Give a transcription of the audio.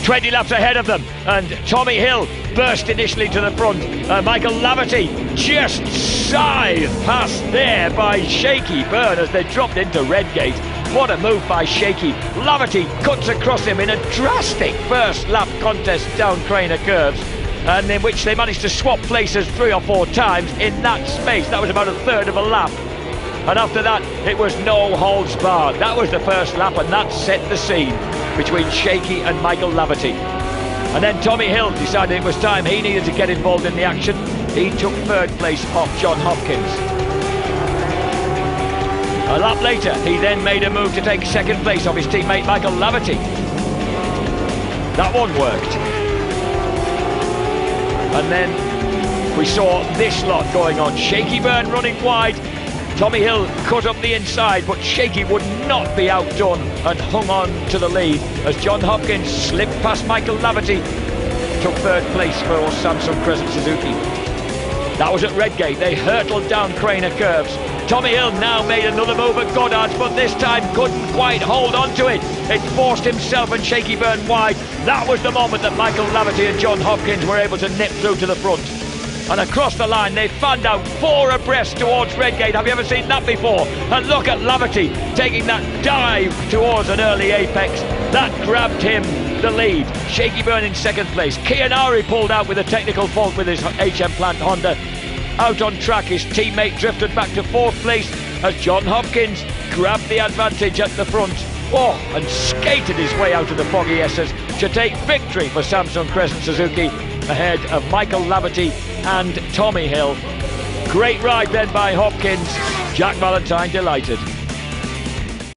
20 laps ahead of them, and Tommy Hill burst initially to the front. Michael Laverty just scythed past there by Shaky Byrne as they dropped into Redgate. What a move by Shaky. Laverty cuts across him in a drastic first lap contest down Craner Curves, and in which they managed to swap places 3 or 4 times in that space. That was about a third of a lap. And after that, it was no holds barred. That was the first lap, and that set the scene between Shaky and Michael Laverty. And then Tommy Hill decided it was time he needed to get involved in the action. He took 3rd place off John Hopkins. A lap later, he then made a move to take 2nd place off his teammate Michael Laverty. That one worked. And then we saw this lot going on. Shaky Byrne running wide. Tommy Hill cut up the inside, but Shaky would not be outdone and hung on to the lead as John Hopkins slipped past Michael Laverty, took 3rd place for Samsung Crescent Suzuki. That was at Redgate. They hurtled down Craner Curves. Tommy Hill now made another move at Goddard's, but this time couldn't quite hold on to it. It forced himself and Shaky Byrne wide. That was the moment that Michael Laverty and John Hopkins were able to nip through to the front. And across the line, they fanned out 4 abreast towards Redgate. Have you ever seen that before? And look at Laverty taking that dive towards an early apex. That grabbed him the lead. Shaky Byrne in 2nd place. Kianari pulled out with a technical fault with his HM Plant Honda. Out on track, his teammate drifted back to 4th place as John Hopkins grabbed the advantage at the front. Oh, and skated his way out of the foggy S's to take victory for Samsung Crescent Suzuki ahead of Michael Laverty and Tommy Hill. Great ride then by Hopkins. Jack Valentine delighted.